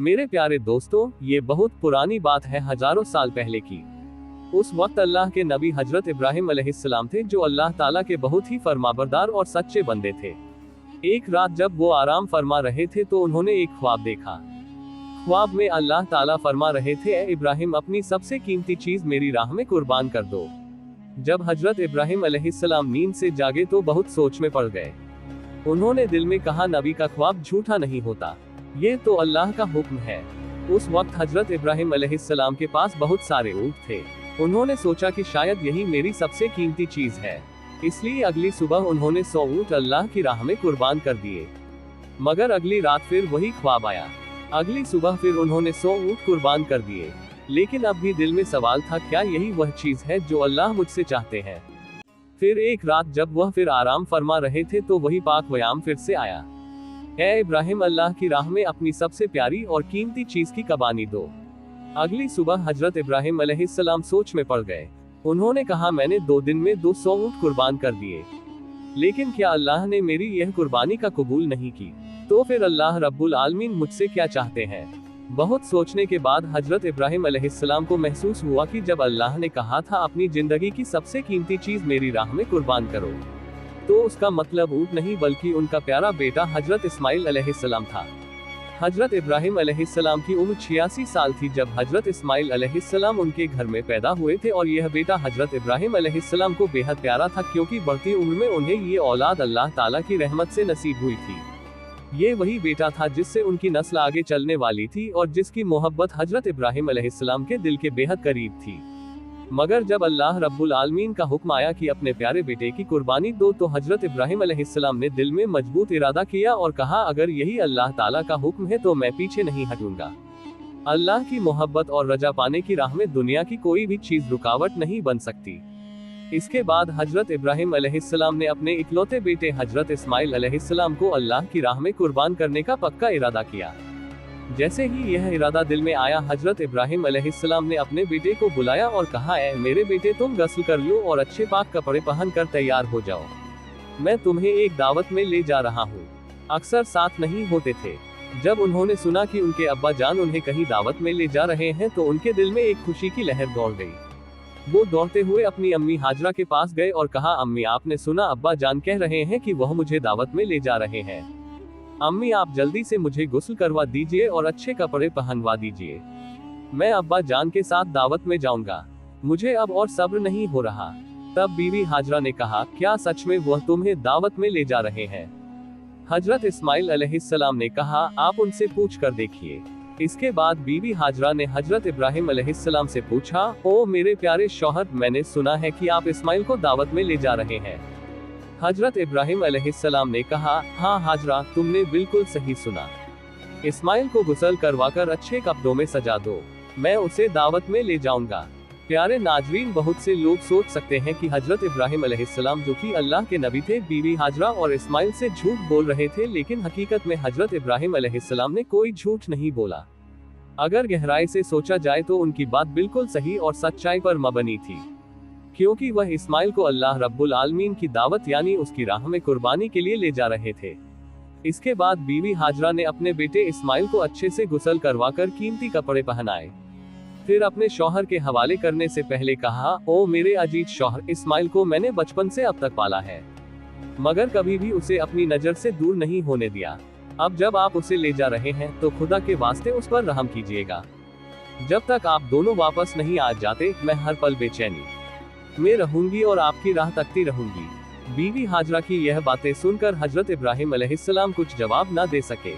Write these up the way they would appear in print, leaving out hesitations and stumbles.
मेरे प्यारे दोस्तों, ये बहुत पुरानी बात है, हजारों साल पहले की। उस वक्त अल्लाह के नबी हजरत इब्राहिम अलैहिस्सलाम थे, जो अल्लाह ताला के बहुत ही फरमाबरदार और सच्चे बंदे थे। एक रात जब वो आराम फरमा रहे थे तो उन्होंने एक ख्वाब देखा। ख्वाब में अल्लाह ताला फरमा रहे थे, ए इब्राहिम, अपनी सबसे कीमती चीज मेरी राह में कुर्बान कर दो। जब हजरत इब्राहिम अलैहिस्सलाम नींद से जागे तो बहुत सोच में पड़ गए। उन्होंने दिल में कहा, नबी का ख्वाब झूठा नहीं होता, ये तो अल्लाह का हुक्म है। उस वक्त हजरत इब्राहिम अलैहिस्सलाम के पास बहुत सारे ऊँट थे। उन्होंने सोचा कि शायद यही मेरी सबसे कीमती चीज है, इसलिए अगली सुबह उन्होंने 100 ऊँट अल्लाह की राह में कुर्बान कर दिए। मगर अगली रात फिर वही ख्वाब आया। अगली सुबह फिर उन्होंने 100 ऊँट कुर्बान कर दिए, लेकिन अब भी दिल में सवाल था, क्या यही वह चीज है जो अल्लाह मुझसे चाहते हैं। फिर एक रात जब वह फिर आराम फरमा रहे थे तो वही पाक वयाम फिर से आया, ए इब्राहिम, अल्लाह की राह में अपनी सबसे प्यारी और कीमती चीज की कुर्बानी दो। अगली सुबह हजरत इब्राहिम अलैहिस्सलाम सोच में पड़ गए। उन्होंने कहा, मैंने 2 दिन में 200 ऊँट कुर्बान कर दिए, लेकिन क्या अल्लाह ने मेरी यह कुर्बानी का कबूल नहीं की? तो फिर अल्लाह रब्बुल आलमीन मुझसे क्या चाहते हैं? बहुत सोचने के बाद हजरत इब्राहिम अलैहिस्सलाम को महसूस हुआ कि जब अल्लाह ने कहा था अपनी जिंदगी की सबसे कीमती चीज मेरी राह में कुर्बान करो, तो उसका मतलब ऊँट नहीं बल्कि उनका प्यारा बेटा हजरत इस्माइल अलैहिस्सलाम था। हजरत इब्राहिम अलैहिस्सलाम की उम्र 86 साल थी जब हजरत इस्माइल अलैहिस्सलाम उनके घर में पैदा हुए थे, और यह बेटा हजरत इब्राहिम अलैहिस्सलाम को बेहद प्यारा था, क्योंकि बढ़ती उम्र में उन्हें ये औलाद अल्लाह ताला की रहमत से नसीब हुई थी। ये वही बेटा था जिससे उनकी नस्ल आगे चलने वाली थी और जिसकी मोहब्बत हजरत इब्राहिम अलैहिस्सलाम के दिल के बेहद करीब थी। मगर जब अल्लाह रब्बुल आलमीन का हुक्म आया कि अपने प्यारे बेटे की कुर्बानी दो, तो हजरत इब्राहिम अलैहिस्सलाम ने दिल में मजबूत इरादा किया और कहा, अगर यही अल्लाह ताला का हुक्म है तो मैं पीछे नहीं हटूंगा। अल्लाह की मोहब्बत और रजा पाने की राह में दुनिया की कोई भी चीज रुकावट नहीं बन सकती। इसके बाद हजरत इब्राहिम अलैहिस्सलाम ने अपने इकलौते बेटे हजरत इस्माइल अलैहिस्सलाम को अल्लाह की राह में कुर्बान करने का पक्का इरादा किया। जैसे ही यह इरादा दिल में आया, हजरत इब्राहिम अलैहिस्सलाम ने अपने बेटे को बुलाया और कहा, ऐ मेरे बेटे, तुम गस्ल कर लो और अच्छे पाक कपड़े पहन कर तैयार हो जाओ। मैं तुम्हें एक दावत में ले जा रहा हूँ। अक्सर साथ नहीं होते थे। जब उन्होंने सुना कि उनके अब्बा जान उन्हें कहीं दावत में ले जा रहे हैं तो उनके दिल में एक खुशी की लहर दौड़ गई। वो दौड़ते हुए अपनी अम्मी हाजरा के पास गए और कहा, अम्मी, आपने सुना, अब्बा जान कह रहे हैं कि वह मुझे दावत में ले जा रहे हैं। अम्मी, आप जल्दी से मुझे गुस्ल करवा दीजिए और अच्छे कपड़े पहनवा दीजिए। मैं अब्बा जान के साथ दावत में जाऊंगा, मुझे अब और सब्र नहीं हो रहा। तब बीवी हाजरा ने कहा, क्या सच में वह तुम्हें दावत में ले जा रहे हैं? हजरत इस्माइल अलैहिस्सलाम ने कहा, आप उनसे पूछ कर देखिए। इसके बाद बीवी हाजरा ने हजरत इब्राहिम अलैहिस्सलाम से पूछा, ओ मेरे प्यारे शौहर, मैंने सुना है कि आप इस्माइल को दावत में ले जा रहे हैं। हजरत इब्राहिम अलैहिस्सलाम ने कहा, हाँ हाजरा, तुमने बिल्कुल सही सुना। इस्माइल को गुस्ल करवाकर अच्छे कपड़ों में सजा दो, मैं उसे दावत में ले जाऊंगा। प्यारे नाजरीन, बहुत से लोग सोच सकते हैं कि हजरत इब्राहिम अलैहिस्सलाम, जो कि अल्लाह के नबी थे, बीवी हाजरा और इस्माइल से झूठ बोल रहे थे, लेकिन हकीकत में हजरत इब्राहिम अलैहिस्सलाम ने कोई झूठ नहीं बोला। अगर गहराई से सोचा जाए तो उनकी बात बिल्कुल सही और सच्चाई पर मबनी थी, क्योंकि वह इस्माइल को अल्लाह रब्बुल आलमीन की दावत यानी उसकी राह में कुर्बानी के लिए ले जा रहे थे। इसके बाद बीवी हाजरा ने अपने बेटे इस्माइल को अच्छे से गुस्ल करवाकर कीमती कपड़े पहनाए। फिर अपने शौहर के हवाले करने से पहले कहा, ओ मेरे अजीज शौहर, इस्माइल को मैंने बचपन से अब तक पाला है, मगर कभी भी उसे अपनी नजर से दूर नहीं होने दिया। अब जब आप उसे ले जा रहे हैं तो खुदा के वास्ते उस पर रहम कीजिएगा। जब तक आप दोनों वापस नहीं आ जाते, मैं हर पल बेचैनी में रहूंगी और आपकी राह तकती रहूंगी। बीवी हाजरा की यह बातें सुनकर हजरत इब्राहिम अलैहिस्सलाम कुछ जवाब न दे सके।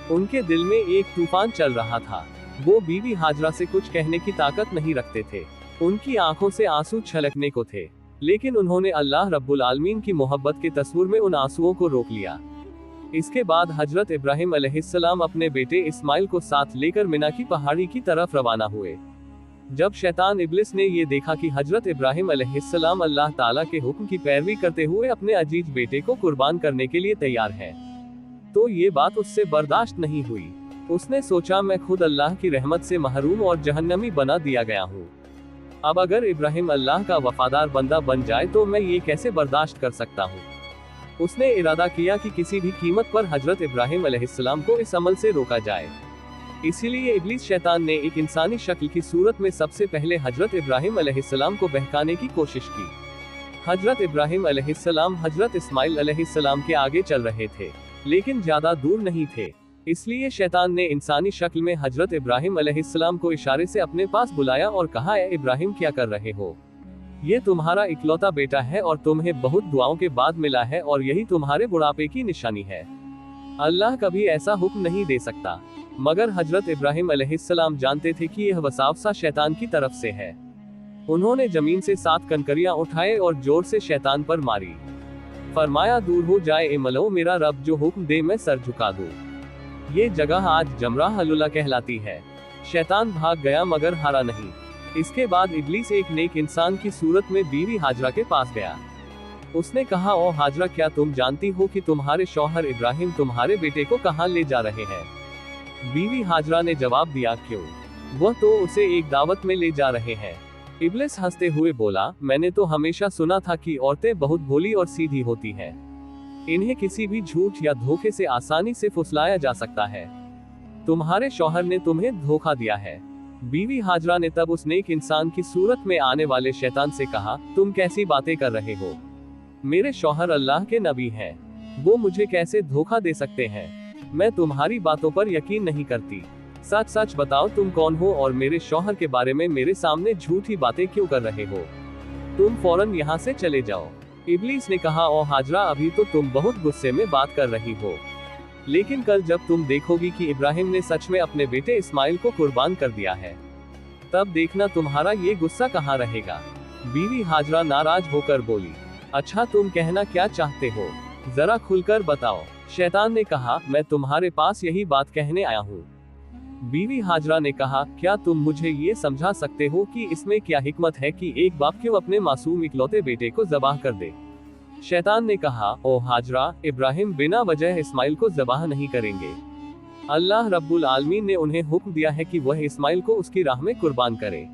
उनके दिल में एक तूफान चल रहा था। वो बीवी हाजरा से कुछ कहने की ताकत नहीं रखते थे। उनकी आंखों से आंसू छलकने को थे, लेकिन उन्होंने अल्लाह रब्बुल आलमीन की मोहब्बत के तस्वीर में उन आंसुओं को रोक लिया। इसके बाद हजरत इब्राहिम अलैहिस्सलाम अपने बेटे इस्माइल को साथ लेकर मिना की पहाड़ी की तरफ रवाना हुए। जब शैतान इब्लिस ने ये देखा कि हजरत इब्राहिम अलैहिस्सलाम अल्लाह ताला के हुक्म की पैरवी करते हुए अपने अजीज बेटे को कुर्बान करने के लिए तैयार हैं, तो ये बात उससे बर्दाश्त नहीं हुई। उसने सोचा, मैं खुद अल्लाह की रहमत से महरूम और जहन्नमी बना दिया गया हूँ। अब अगर इब्राहिम अल्लाह का वफादार बंदा बन जाए तो मैं ये कैसे बर्दाश्त कर सकता हूँ। उसने इरादा किया कि किसी भी कीमत पर हजरत इब्राहिम अलैहिस्सलाम को इस अमल से रोका जाए। इसीलिए इब्लीस शैतान ने एक इंसानी शक्ल की सूरत में सबसे पहले हजरत इब्राहिम अलैहिस्सलाम को बहकाने की कोशिश की। हजरत इब्राहिम अलैहिस्सलाम हजरत इस्माइल अलैहिस्सलाम के आगे चल रहे थे, लेकिन ज्यादा दूर नहीं थे। इसलिए शैतान ने इंसानी शक्ल में हजरत इब्राहिम अलैहिस्सलाम को इशारे से अपने पास बुलाया और कहा, ए इब्राहिम, क्या कर रहे हो? ये तुम्हारा इकलौता बेटा है और तुम्हें बहुत दुआओं के बाद मिला है, और यही तुम्हारे बुढ़ापे की निशानी है। अल्लाह कभी ऐसा हुक्म नहीं दे सकता। मगर हजरत इब्राहिम अलैहिस्सलाम जानते थे कि यह वसावसा शैतान की तरफ से है। उन्होंने जमीन से 7 कंकरियां उठाए और जोर से शैतान पर मारी। फरमाया, दूर हो जाए ए मलो, मेरा रब जो हुक्म दे मैं सर झुका दूं। ये जगह आज जमराह हलुला कहलाती है। शैतान भाग गया मगर हारा नहीं। इसके बाद इब्लीस एक नेक इंसान की सूरत में बीवी हाजरा के पास गया। उसने कहा, ओ हाजरा, क्या तुम जानती हो कि तुम्हारे शौहर इब्राहिम तुम्हारे बेटे को कहाँ ले जा रहे हैं? बीवी हाजरा ने जवाब दिया, क्यों? वह तो उसे एक दावत में ले जा रहे हैं। इब्लीस हंसते हुए बोला, मैंने तो हमेशा सुना था कि औरतें बहुत भोली और सीधी होती हैं। इन्हें किसी भी झूठ या धोखे से आसानी से फुसलाया जा सकता है। तुम्हारे शौहर ने तुम्हें धोखा दिया है। बीवी हाजरा ने तब उस नेक इंसान की सूरत में आने वाले शैतान से कहा, तुम कैसी बातें कर रहे हो? मेरे शौहर अल्लाह के नबी हैं। वो मुझे कैसे धोखा दे सकते हैं? मैं तुम्हारी बातों पर यकीन नहीं करती। सच सच बताओ, तुम कौन हो और मेरे शौहर के बारे में मेरे सामने झूठी बातें क्यों कर रहे हो? तुम फौरन यहाँ से चले जाओ। इब्लीस ने कहा, ओ हाजरा, अभी तो तुम बहुत गुस्से में बात कर रही हो, लेकिन कल जब तुम देखोगी कि इब्राहिम ने सच में अपने बेटे इस्माइल को कुर्बान कर दिया है, तब देखना तुम्हारा ये गुस्सा कहाँ रहेगा। बीवी हाजरा नाराज होकर बोली, अच्छा, तुम कहना क्या चाहते हो? जरा खुलकर बताओ। शैतान ने कहा, मैं तुम्हारे पास यही बात कहने आया हूँ। बीवी हाजरा ने कहा, क्या तुम मुझे ये समझा सकते हो कि इसमें क्या हिकमत है कि एक बाप क्यों अपने मासूम इकलौते बेटे को ज़बाह कर दे? शैतान ने कहा, ओ हाजरा, इब्राहिम बिना वजह इस्माइल को ज़बाह नहीं करेंगे। अल्लाह रब्बुल आलमीन ने उन्हें हुक्म दिया है कि वह इस्माइल को उसकी राह में कुर्बान करे।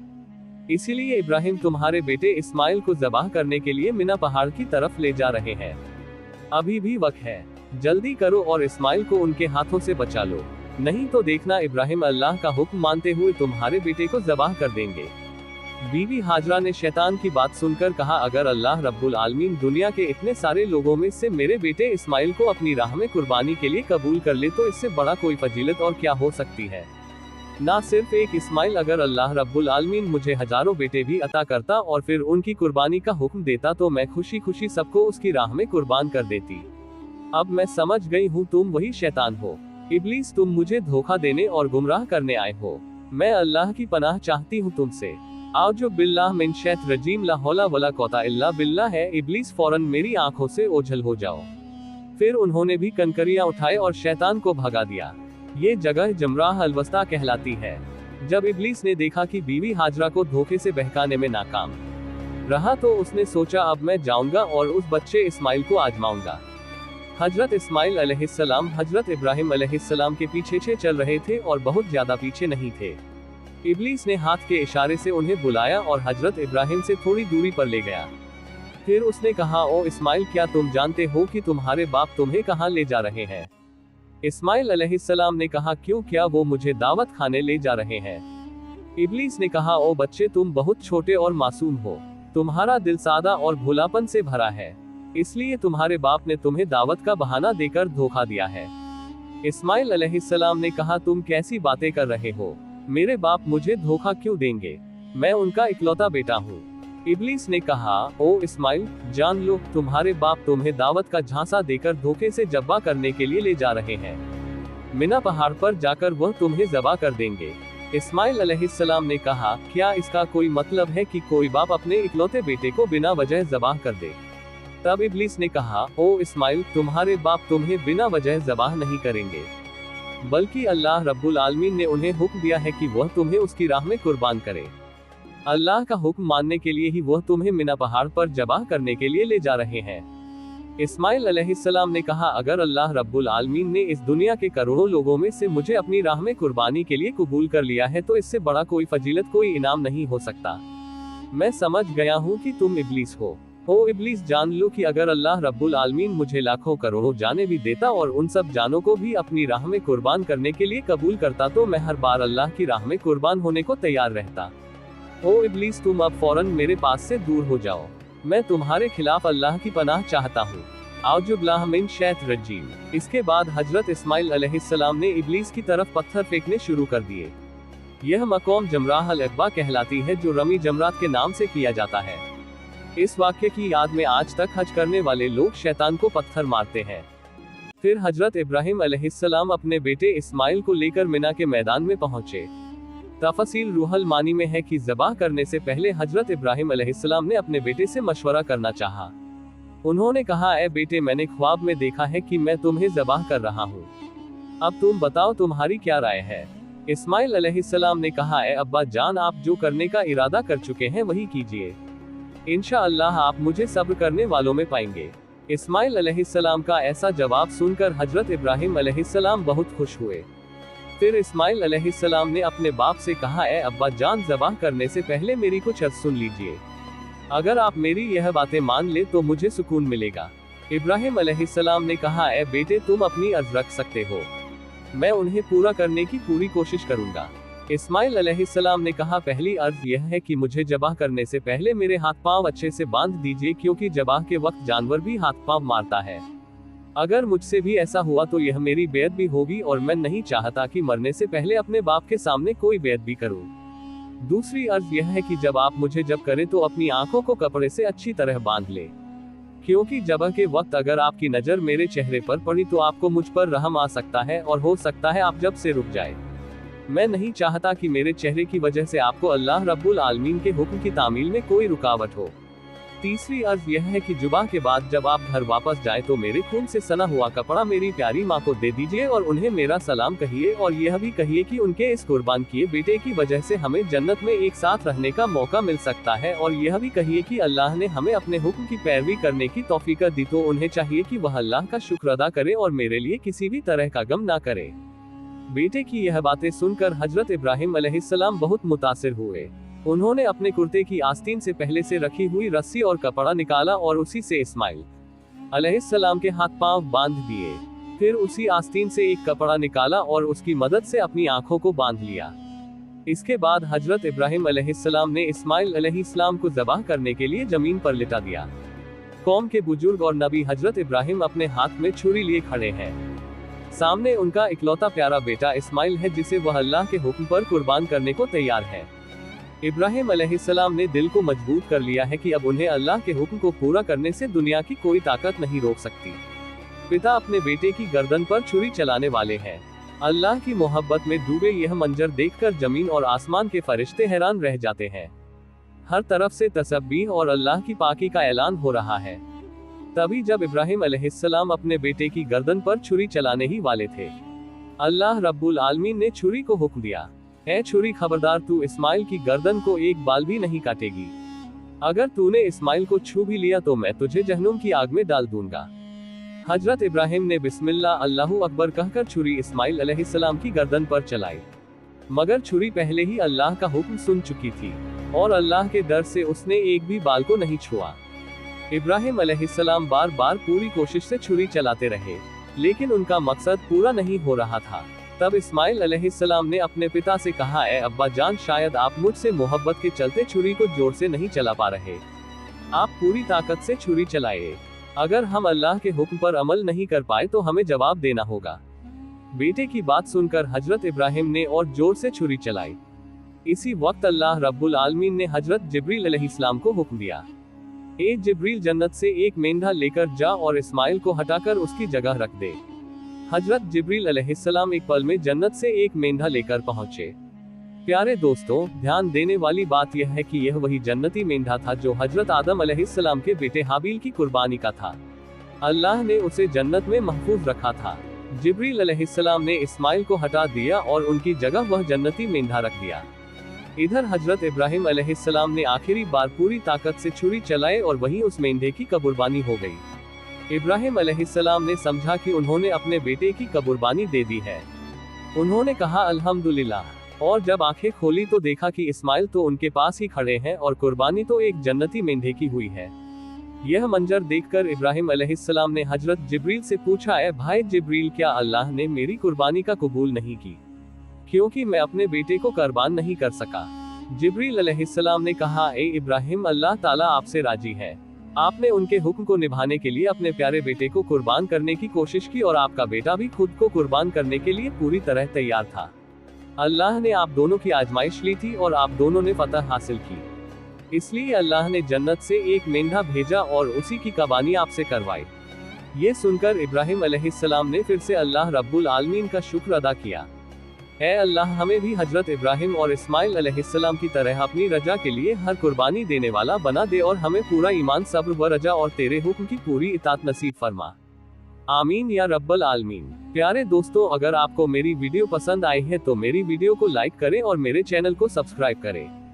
इसीलिए इब्राहिम तुम्हारे बेटे इस्माइल को ज़बाह करने के लिए मिना पहाड़ की तरफ ले जा रहे हैं। अभी भी वक्त है, जल्दी करो और इस्माइल को उनके हाथों से बचा लो, नहीं तो देखना इब्राहिम अल्लाह का हुक्म मानते हुए तुम्हारे बेटे को ज़बाह कर देंगे। बीवी हाजरा ने शैतान की बात सुनकर कहा, अगर अल्लाह रब्बुल आलमीन दुनिया के इतने सारे लोगों में से मेरे बेटे इस्माइल को अपनी राह में कुर्बानी के लिए कबूल कर ले, तो इससे बड़ा कोई फजीलत और क्या हो सकती है। ना सिर्फ एक इस्माइल, अगर अल्लाह रब्बुल आलमीन मुझे हजारों बेटे भी अता करता और फिर उनकी कुर्बानी का हुक्म देता, तो मैं खुशी खुशी सबको उसकी राह में कुर्बान कर देती। अब मैं समझ गई हूँ तुम वही शैतान हो। इब्लीस, तुम मुझे धोखा देने और गुमराह करने आए हो। मैं अल्लाह की पनाह चाहती हूँ तुमसे। आउज़ु बिल्लाह मिन शैतानिर रजीम, ला हौला वला कुव्वता इल्ला बिल्लाह है। इब्लीस, फौरन मेरी आंखों से ओझल हो जाओ। फिर उन्होंने भी कंकरियां उठाए और शैतान को भगा दिया। ये जगह जमराह अलवस्ता कहलाती है। जब इब्लीस ने देखा कि बीवी हाजरा को धोखे से बहकाने में नाकाम रहा, तो उसने सोचा, अब मैं जाऊंगा और उस बच्चे इस्माइल को आजमाऊंगा। हजरत इस्माइल अलैहिस्सलाम हजरत इब्राहिम अलैहिस्सलाम के पीछे चल रहे थे और बहुत ज्यादा पीछे नहीं थे। इब्लीस ने हाथ के इशारे से उन्हें बुलाया और हजरत इब्राहिम से थोड़ी दूरी पर ले गया। फिर उसने कहा, ओ इस्माइल, क्या तुम जानते हो कि तुम्हारे बाप तुम्हें कहाँ ले जा रहे हैं? इस्माइल अलैहिस्सलाम ने कहा, क्यों, क्या वो मुझे दावत खाने ले जा रहे हैं? इब्लीस ने कहा, ओ बच्चे, तुम बहुत छोटे और मासूम हो। तुम्हारा दिल सादा और भोलापन से भरा है, इसलिए तुम्हारे बाप ने तुम्हें दावत का बहाना देकर धोखा दिया है। इस्माइल अलैहिस्सलाम ने कहा, तुम कैसी बातें कर रहे हो? मेरे बाप मुझे धोखा क्यों देंगे? मैं उनका इकलौता बेटा हूँ। इब्लीस ने कहा, ओ इस्माइल, जान लो, तुम्हारे बाप तुम्हें दावत का झांसा देकर धोखे से जब्बा करने के लिए ले जा रहे हैं। मिना पहाड़ पर जाकर वह तुम्हें ज़बा कर देंगे। इस्माइल अलैहिस्सलाम ने कहा, क्या इसका कोई मतलब है कि कोई बाप अपने इकलौते बेटे को बिना वजह ज़बाह कर दे? तब इब्लीस ने कहा, ओ इस्माइल, तुम्हारे बाप तुम्हें बिना वजह ज़बाह नहीं करेंगे, बल्कि अल्लाह रब्बुल आलमीन ने उन्हें हुक्म दिया है कि वह तुम्हें उसकी राह में कुर्बान करे। अल्लाह का हुक्म मानने के लिए ही वह तुम्हें मिना पहाड़ पर ज़बाह करने के लिए ले जा रहे हैं। इस्माइल अलैहिस्सलाम ने कहा, अगर अल्लाह रब्बुल आलमीन ने इस दुनिया के करोड़ों लोगों में से मुझे अपनी राह में कुर्बानी के लिए कबूल कर लिया है, तो इससे बड़ा कोई फजीलत, कोई इनाम नहीं हो सकता। मैं समझ गया हूँ कि तुम इब्लीस हो। ओ इब्लीस, जान लो कि अगर अल्लाह रब्बुल आलमीन मुझे लाखों करोड़ों जानें भी देता और उन सब जानों को भी अपनी राह में कुर्बान करने के लिए कबूल करता तो मैं हर बार अल्लाह की राह में कुर्बान होने को तैयार रहता। ओ इब्लीस, तुम अब फौरन मेरे पास से दूर हो जाओ। मैं तुम्हारे खिलाफ अल्लाह की पनाह चाहता हूँ। आउजुबिल्लाह मिन शैतानिर रजीम। इसके बाद हजरत इस्माइल अलैहिस्सलाम ने इब्लीस की तरफ पत्थर फेंकने शुरू कर दिए। यह मक़ाम जमराह अल अक़बा कहलाती है, जो रमी जमरात के नाम से किया जाता है। इस वाक़ये की याद में आज तक हज करने वाले लोग शैतान को पत्थर मारते हैं। फिर हजरत इब्राहिम अलैहिस्सलाम अपने बेटे इस्माइल को लेकर मिना के मैदान में पहुंचे। तफसील रूहुल मानी में है कि ज़बाह करने से पहले हजरत इब्राहिम अलैहिस्सलाम ने अपने बेटे से मशवरा करना चाहा। उन्होंने कहा, ए बेटे, मैंने ख्वाब में देखा है कि मैं तुम्हें ज़बाह कर रहा हूँ। अब तुम बताओ तुम्हारी क्या राय है। इस्माइल अलैहिस्सलाम ने कहा, ए अब्बा जान, आप जो करने का इरादा कर चुके हैं वही कीजिए। इंशाअल्लाह आप मुझे सब्र करने वालों में पाएंगे। इस्माइल अलैहिस्सलाम का ऐसा जवाब सुनकर हजरत इब्राहिम अलैहिस्सलाम बहुत खुश हुए। फिर इस्माइल अलैहिस्सलाम ने अपने बाप से कहा, ए अब्बा जान, ज़बाह करने से पहले मेरी कुछ अर्ज़ सुन लीजिए। अगर आप मेरी यह बातें मान ले तो मुझे सुकून मिलेगा। इब्राहिम अलैहिस्सलाम ने कहा, ए बेटे, तुम अपनी अर्ज़ रख सकते हो, मैं उन्हें पूरा करने की पूरी कोशिश करूंगा। इस्माइल अलैहिस्सलाम ने कहा, पहली अर्ज यह है कि मुझे ज़बाह करने से पहले मेरे हाथ पांव अच्छे से बांध दीजिए, क्योंकि ज़बाह के वक्त जानवर भी हाथ पांव मारता है। अगर मुझसे भी ऐसा हुआ तो यह मेरी बेअत भी होगी, और मैं नहीं चाहता कि मरने से पहले अपने बाप के सामने कोई बेअत भी करूं। दूसरी अर्ज यह है कि जब आप मुझे जब करें तो अपनी आंखों को कपड़े से अच्छी तरह बांध ले, क्योंकि ज़बाह के वक्त अगर आपकी नज़र मेरे चेहरे पर पड़ी तो आपको मुझ पर रहम आ सकता है, और हो सकता है आप जब से रुक जाए। मैं नहीं चाहता कि मेरे चेहरे की वजह से आपको अल्लाह रब्बुल आलमीन के हुक्म की तामील में कोई रुकावट हो। तीसरी अर्ज यह है कि जुबाह के बाद जब आप घर वापस जाए तो मेरे खून से सना हुआ कपड़ा मेरी प्यारी माँ को दे दीजिए, और उन्हें मेरा सलाम कहिए, और यह भी कहिए कि उनके इस कुर्बान किए बेटे की वजह से हमें जन्नत में एक साथ रहने का मौका मिल सकता है, और यह भी कहिए कि अल्लाह ने हमें अपने हुक्म की पैरवी करने की तौफीक दी, तो उन्हें चाहिए कि वह अल्लाह का शुक्र अदा करे और मेरे लिए किसी भी तरह का गम ना करे। बेटे की यह बातें सुनकर हजरत इब्राहिम अलैहिस्सलाम बहुत मुतासिर हुए। उन्होंने अपने कुर्ते की आस्तीन से पहले से रखी हुई रस्सी और कपड़ा निकाला और उसी से इस्माइल अलैहिस्सलाम के हाथ पांव बांध दिए। फिर उसी आस्तीन से एक कपड़ा निकाला और उसकी मदद से अपनी आंखों को बांध लिया। इसके बाद हजरत इब्राहिम अलैहिस्सलाम ने इस्माइल अलैहिस्सलाम को ज़बाह करने के लिए जमीन पर लिटा दिया। कौम के बुजुर्ग और नबी हजरत इब्राहिम अपने हाथ में छुरी लिए खड़े हैं। सामने उनका इकलौता प्यारा बेटा इस्माइल है, जिसे वह अल्लाह के हुक्म पर कुर्बान करने को तैयार है। इब्राहिम अलैहिस्सलाम ने दिल को मजबूत कर लिया है कि अब उन्हें अल्लाह के हुक्म को पूरा करने से दुनिया की कोई ताकत नहीं रोक सकती। पिता अपने बेटे की गर्दन पर छुरी चलाने वाले हैं। अल्लाह की मोहब्बत में डूबे यह मंजर देखकर जमीन और आसमान के फरिश्ते हैरान रह जाते हैं। हर तरफ से तसब्बीह और अल्लाह की पाकी का ऐलान हो रहा है। तभी जब इब्राहिम अलैहिस्सलाम अपने बेटे की गर्दन पर छुरी चलाने ही वाले थे, अल्लाह रब्बुल आलमीन ने छुरी को हुक्म दिया, ए छुरी, खबरदार, तू इस्माइल की गर्दन को एक बाल भी नहीं काटेगी। अगर तूने इस्माइल को छू भी लिया तो मैं तुझे जहन्नुम की आग में डाल दूंगा। हजरत इब्राहिम ने बिस्मिल्लाह अल्लाहु अकबर कहकर छुरी इस्माइल अलैहिस्सलाम की गर्दन पर चलाई, मगर छुरी पहले ही अल्लाह का हुक्म सुन चुकी थी और अल्लाह के डर से उसने एक भी बाल को नहीं छुआ। इब्राहिम अलैहिस्सलाम बार बार पूरी कोशिश से छुरी चलाते रहे, लेकिन उनका मकसद पूरा नहीं हो रहा था। तब इस्माइल अलैहिस्सलाम ने अपने पिता से कहा, ए अब्बा जान, शायद आप मुझसे मोहब्बत के चलते छुरी को जोर से नहीं चला पा रहे। आप पूरी ताकत से छुरी चलाए। अगर हम अल्लाह के हुक्म पर अमल नहीं कर पाए तो हमें जवाब देना होगा। बेटे की बात सुनकर हजरत इब्राहिम ने और जोर से छुरी चलाई। इसी वक्त अल्लाह रब्बुल आलमीन ने हजरत जिब्रील अलैहिस्सलाम को हुक्म दिया, ए जिब्रील, जन्नत से एक मेंढा लेकर जा और इस्माइल को हटाकर उसकी जगह रख दे। हजरत जिब्रील अलैहिस्सलाम एक पल में जन्नत से एक मेंढा लेकर पहुंचे। प्यारे दोस्तों, ध्यान देने वाली बात यह है कि यह वही जन्नती मेंढा था जो हजरत आदम अलैहिस्सलाम के बेटे हाबील की कुर्बानी का था। अल्लाह ने उसे जन्नत में महफूज रखा था। जिब्रील अलैहिस्सलाम ने इस्माइल को हटा दिया और उनकी जगह वह जन्नती मेंढा रख दिया। इधर हजरत इब्राहिम अलैहिस्सलाम ने आखिरी बार पूरी ताकत से छुरी चलाए और वहीं उस मेंढे की कुर्बानी हो गई। इब्राहिम अलैहिस्सलाम ने समझा कि उन्होंने अपने बेटे की कुर्बानी दे दी है। उन्होंने कहा अल्हम्दुलिल्लाह, और जब आंखें खोली तो देखा कि इस्माइल तो उनके पास ही खड़े हैं और कुर्बानी तो एक जन्नती मेंढे की हुई है। यह मंजर देखकर इब्राहिम अलैहिस्सलाम ने हजरत जिब्रील से पूछा, ए भाई जिब्रील, क्या अल्लाह ने मेरी कुर्बानी का कबूल नहीं की, क्योंकि मैं अपने बेटे को कुर्बान नहीं कर सका। जिब्रील अलैहिस्सलाम ने कहा, ए इब्राहिम, अल्लाह ताला आपसे राजी है। आपने उनके हुक्म को निभाने के लिए अपने प्यारे बेटे को कुर्बान करने की कोशिश की और आपका बेटा भी खुद को कुर्बान करने के लिए पूरी तरह तैयार था। अल्लाह ने आप दोनों की आजमाइश ली थी और आप दोनों ने फतह हासिल की। इसलिए अल्लाह ने जन्नत से एक मेंढा भेजा और उसी की कुर्बानी आपसे करवाई। ये सुनकर इब्राहिम अलैहिस्सलाम ने फिर से अल्लाह रब्बुल आलमीन का शुक्र अदा किया। ऐ अल्लाह, हमें भी हजरत इब्राहिम और इस्माइल अलैहिस्सलाम की तरह अपनी रजा के लिए हर कुर्बानी देने वाला बना दे और हमें पूरा ईमान, सब्र व रजा और तेरे हुक्म की पूरी इताअत नसीब फरमा। आमीन या रब्बल आलमीन। प्यारे दोस्तों, अगर आपको मेरी वीडियो पसंद आई है तो मेरी वीडियो को लाइक करें और मेरे चैनल को सब्सक्राइब करें।